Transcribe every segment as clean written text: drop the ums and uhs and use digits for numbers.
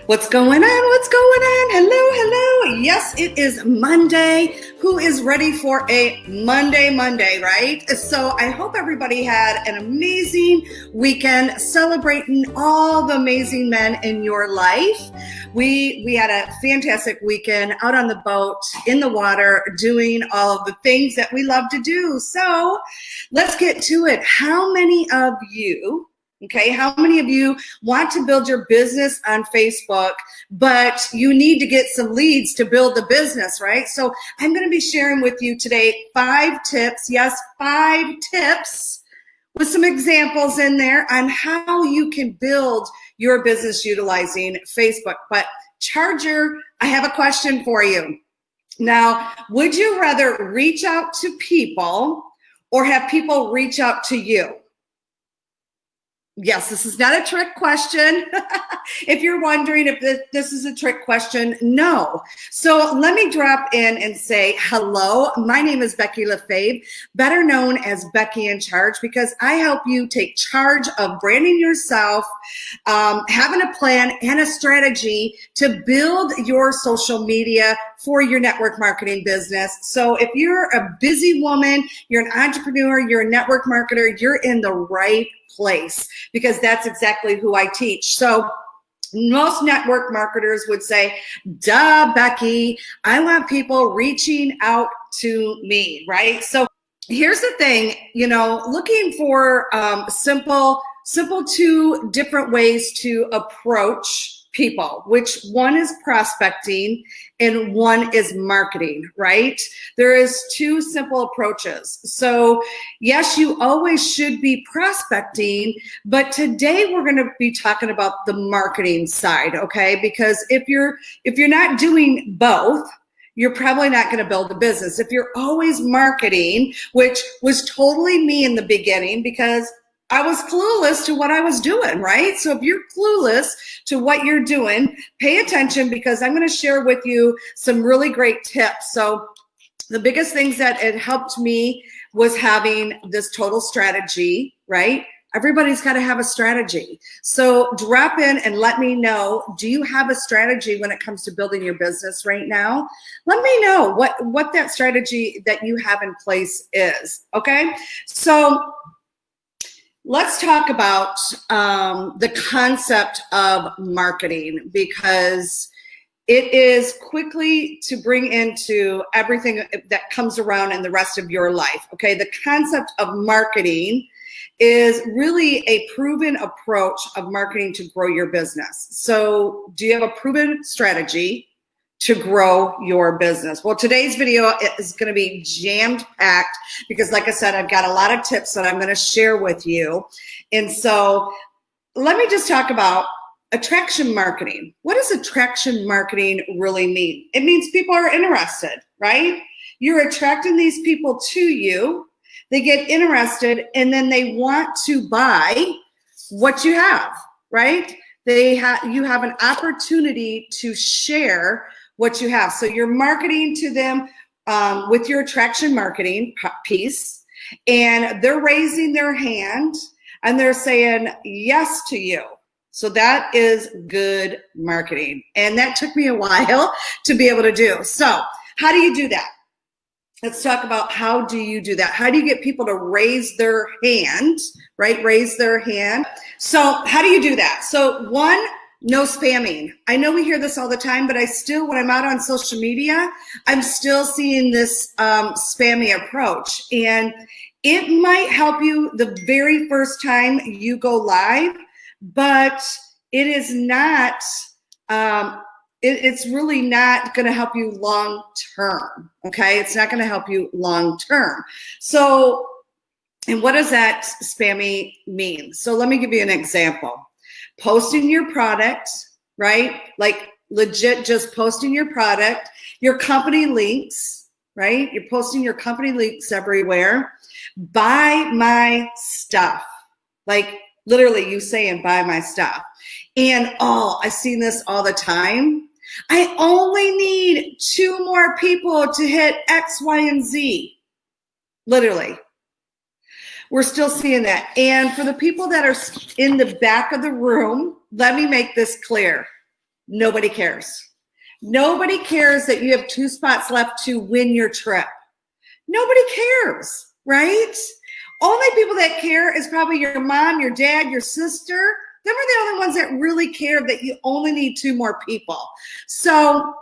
What's going on? What's going on? Hello, hello. Yes, it is Monday. Who is ready for a Monday, right? So I hope everybody had an amazing weekend celebrating all the amazing men in your life. We had a fantastic weekend out on the boat, in the water, doing all of the things that we love to do. So let's get to it. How many of you want to build your business on Facebook, but you need to get some leads to build the business, right? So I'm going to be sharing with you today 5 tips. Yes, 5 tips with some examples in there on how you can build your business utilizing Facebook. But Charger, I have a question for you. Now, would you rather reach out to people or have people reach out to you? Yes, this is not a trick question. If you're wondering if this is a trick question, no. So let me drop in and say hello. My name is Becky LaFave, better known as Becky in Charge, because I help you take charge of branding yourself, having a plan and a strategy to build your social media for your network marketing business. So if you're a busy woman, you're an entrepreneur, you're a network marketer, you're in the right place, because that's exactly who I teach. So most network marketers would say, duh, Becky, I want people reaching out to me, right? So here's the thing, looking for simple 2 different ways to approach people, which one is prospecting and one is marketing, right? There is 2 simple approaches. So yes, you always should be prospecting, but today we're going to be talking about the marketing side, okay? Because if you're not doing both, you're probably not going to build a business. If you're always marketing, which was totally me in the beginning, because I was clueless to what I was doing, right? So if you're clueless to what you're doing, pay attention, because I'm going to share with you some really great tips. So the biggest things that it helped me was having this total strategy, right? Everybody's got to have a strategy. So drop in and let me know, do you have a strategy when it comes to building your business right now? Let me know what that strategy that you have in place is, okay? So let's talk about the concept of marketing, because it is quickly to bring into everything that comes around in the rest of your life, okay? The concept of marketing is really a proven approach of marketing to grow your business. So do you have a proven strategy to grow your business? Well, today's video is going to be jammed packed, because like I said, I've got a lot of tips that I'm going to share with you. And so let me just talk about attraction marketing. What does attraction marketing really mean? It means people are interested, right? You're attracting these people to you. They get interested, and then they want to buy what you have, right? You have an opportunity to share what you have. So you're marketing to them with your attraction marketing piece, and they're raising their hand and they're saying yes to you. So that is good marketing. And that took me a while to be able to do. So how do you do that? Let's talk about how do you do that? How do you get people to raise their hand, right? Raise their hand. So how do you do that? So 1, no spamming. I know we hear this all the time, but I still, when I'm out on social media, I'm still seeing this spammy approach. And it might help you the very first time you go live, but it is not, it's really not going to help you long term, okay? It's not going to help you long term. So, and what does that spammy mean? So let me give you an example. Posting your product, right? Like legit just posting your product, your company links, right? You're posting your company links everywhere. Buy my stuff. Like literally you saying buy my stuff. And I've seen this all the time. I only need 2 more people to hit X, Y, and Z. Literally. We're still seeing that. And for the people that are in the back of the room, let me make this clear. Nobody cares. Nobody cares that you have 2 spots left to win your trip. Nobody cares, right? Only people that care is probably your mom, your dad, your sister. Them are the only ones that really care that you only need 2 more people. So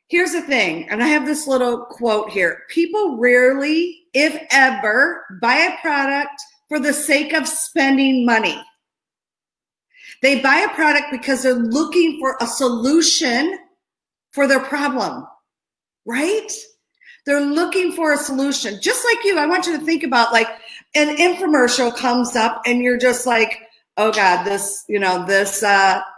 here's the thing, and I have this little quote here. People rarely, if ever, buy a product for the sake of spending money. They buy a product because they're looking for a solution for their problem, right? They're looking for a solution. Just like you, I want you to think about like an infomercial comes up and you're just like, oh God, this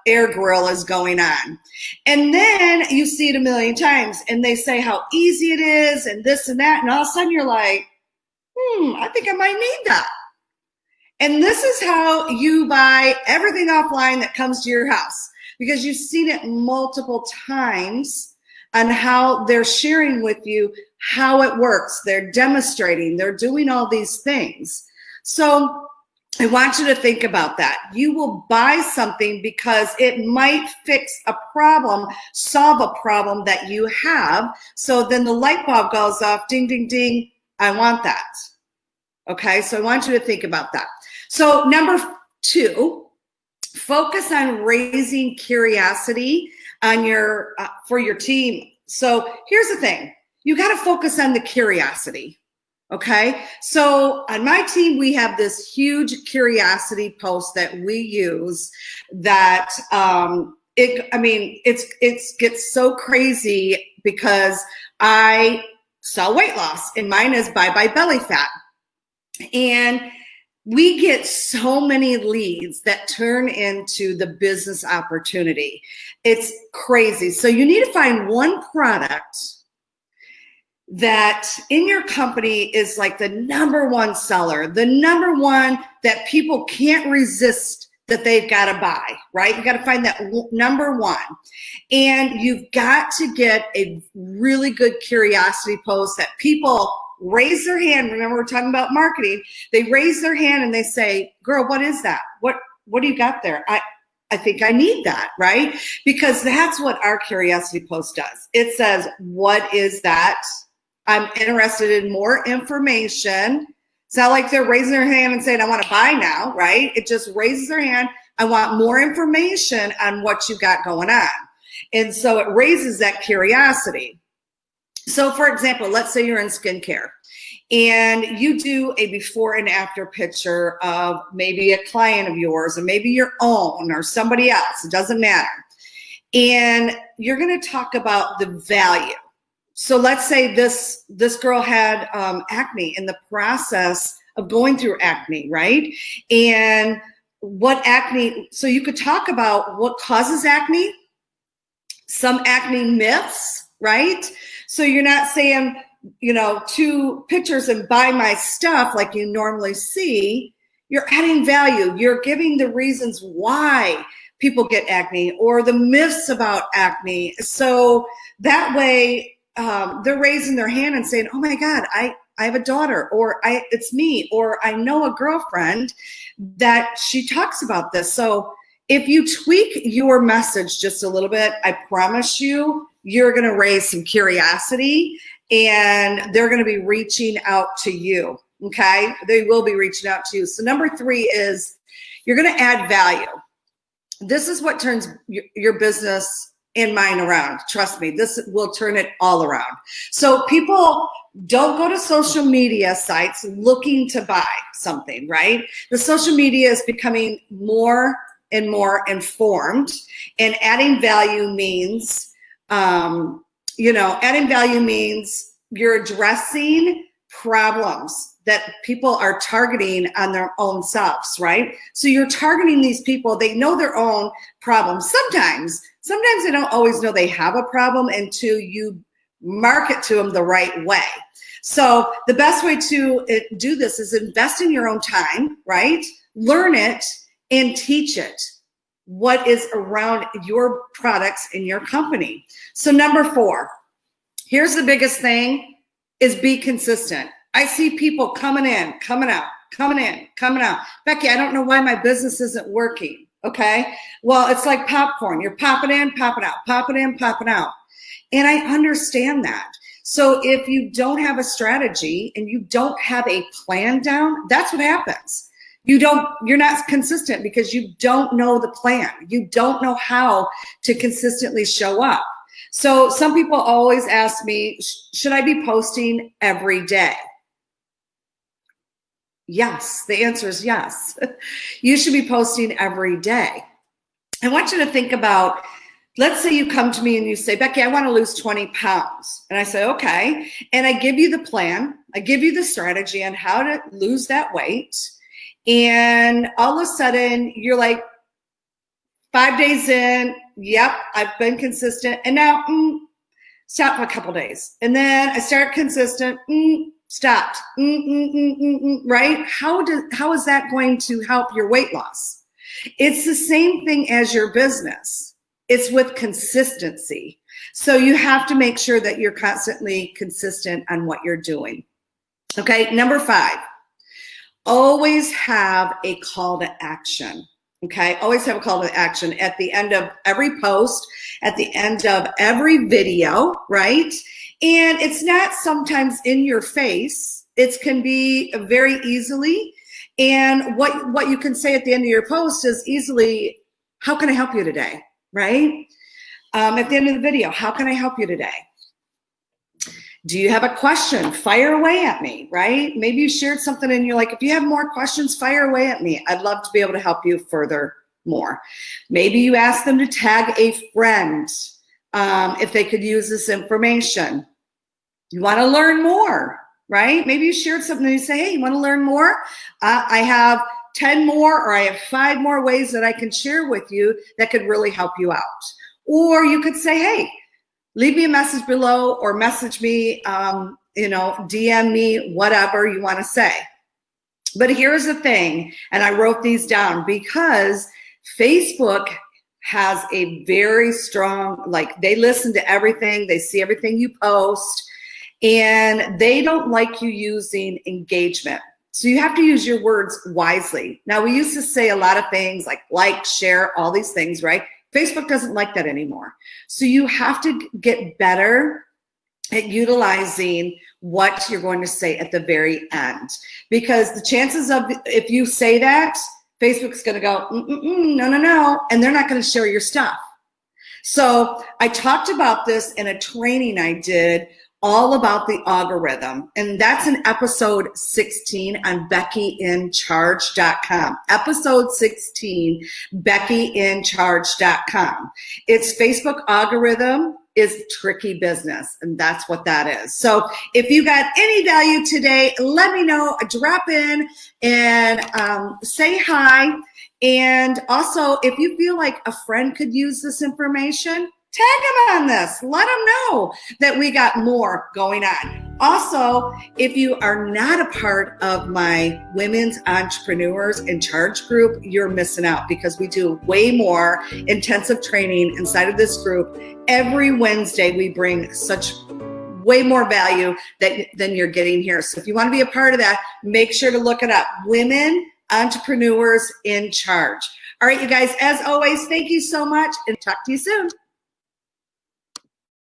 air grill is going on. And then you see it a million times and they say how easy it is and this and that. And all of a sudden you're like, I think I might need that. And this is how you buy everything offline that comes to your house, because you've seen it multiple times on how they're sharing with you how it works. They're demonstrating, they're doing all these things. So I want you to think about that. You will buy something because it might fix a problem, solve a problem that you have. So then the light bulb goes off, ding, ding, ding, I want that. Okay, so I want you to think about that. So number 2, focus on raising curiosity on your for your team. So here's the thing. You got to focus on the curiosity. Okay. So on my team, we have this huge curiosity post that we use that it gets so crazy because I sell weight loss and mine is bye belly fat. And we get so many leads that turn into the business opportunity. It's crazy. So you need to find one product that in your company is like the number 1 seller, the number 1 that people can't resist that they've got to buy, right? You got to find that number 1. And you've got to get a really good curiosity post that people raise their hand. Remember, we're talking about marketing. They raise their hand and they say, girl, what is that? What do you got there? I think I need that, right? Because that's what our curiosity post does. It says, what is that? I'm interested in more information. It's not like they're raising their hand and saying, I want to buy now, right? It just raises their hand. I want more information on what you got going on. And so it raises that curiosity. So for example, let's say you're in skincare and you do a before and after picture of maybe a client of yours or maybe your own or somebody else, it doesn't matter. And you're going to talk about the value. So let's say this girl had acne in the process of going through acne, right? And what acne, so you could talk about what causes acne, some acne myths, right? So you're not saying, 2 pictures and buy my stuff like you normally see. You're adding value. You're giving the reasons why people get acne or the myths about acne. So that way they're raising their hand and saying, oh my God, I have a daughter, or it's me, or I know a girlfriend that she talks about this. So if you tweak your message just a little bit, I promise you're going to raise some curiosity and they're going to be reaching out to you. Okay. They will be reaching out to you. So number 3 is you're going to add value. This is what turns your business and mine around. Trust me, this will turn it all around. So people don't go to social media sites looking to buy something, right? The social media is becoming more and more informed, and adding value means, you're addressing problems that people are targeting on their own selves, right? So you're targeting these people, they know their own problems. Sometimes they don't always know they have a problem until you market to them the right way. So the best way to do this is invest in your own time, right? Learn it and teach it. What is around your products in your company. So number 4, here's the biggest thing is be consistent. I see people coming in, coming out, coming in, coming out. Becky, I don't know why my business isn't working. Okay. Well, it's like popcorn. You're popping in, popping out, popping in, popping out. And I understand that. So if you don't have a strategy and you don't have a plan down, that's what happens. You're not consistent because you don't know the plan. You don't know how to consistently show up. So some people always ask me, should I be posting every day? Yes, the answer is yes. You should be posting every day. I want you to think about, let's say you come to me and you say, Becky, I want to lose 20 pounds. And I say, okay. And I give you the plan. I give you the strategy on how to lose that weight. And all of a sudden you're like 5 days in, yep, I've been consistent. And now, stop for a couple days. And then I start consistent, stopped, right? How is that going to help your weight loss? It's the same thing as your business. It's with consistency. So you have to make sure that you're constantly consistent on what you're doing. Okay, number 5, always have a call to action. Okay, always have a call to action at the end of every post, at the end of every video, right? And it's not sometimes in your face. It can be very easily. And what you can say at the end of your post is easily, how can I help you today, right? At the end of the video, how can I help you today? Do you have a question? Fire away at me, right? Maybe you shared something and you're like, if you have more questions, fire away at me. I'd love to be able to help you further more. Maybe you ask them to tag a friend if they could use this information. You want to learn more, right? Maybe you shared something and you say, hey, you want to learn more? I have 10 more or I have 5 more ways that I can share with you that could really help you out. Or you could say, hey, leave me a message below or message me, DM me, whatever you want to say. But here's the thing, and I wrote these down because Facebook has a very strong, they listen to everything, they see everything you post, and they don't like you using engagement. So you have to use your words wisely. Now, we used to say a lot of things like, share, all these things, right? Facebook doesn't like that anymore. So you have to get better at utilizing what you're going to say at the very end. Because the chances of, if you say that, Facebook's going to go, no, and they're not going to share your stuff. So I talked about this in a training I did all about the algorithm. And that's in episode 16 on BeckyInCharge.com. Episode 16, BeckyInCharge.com. It's Facebook algorithm is tricky business, and that's what that is. So if you got any value today, let me know, drop in and say hi. And also, if you feel like a friend could use this information, tag them on this. Let them know that we got more going on. Also, if you are not a part of my Women's Entrepreneurs in Charge group, you're missing out because we do way more intensive training inside of this group. Every Wednesday, we bring such way more value than you're getting here. So if you want to be a part of that, make sure to look it up. Women Entrepreneurs in Charge. All right, you guys, as always, thank you so much and talk to you soon.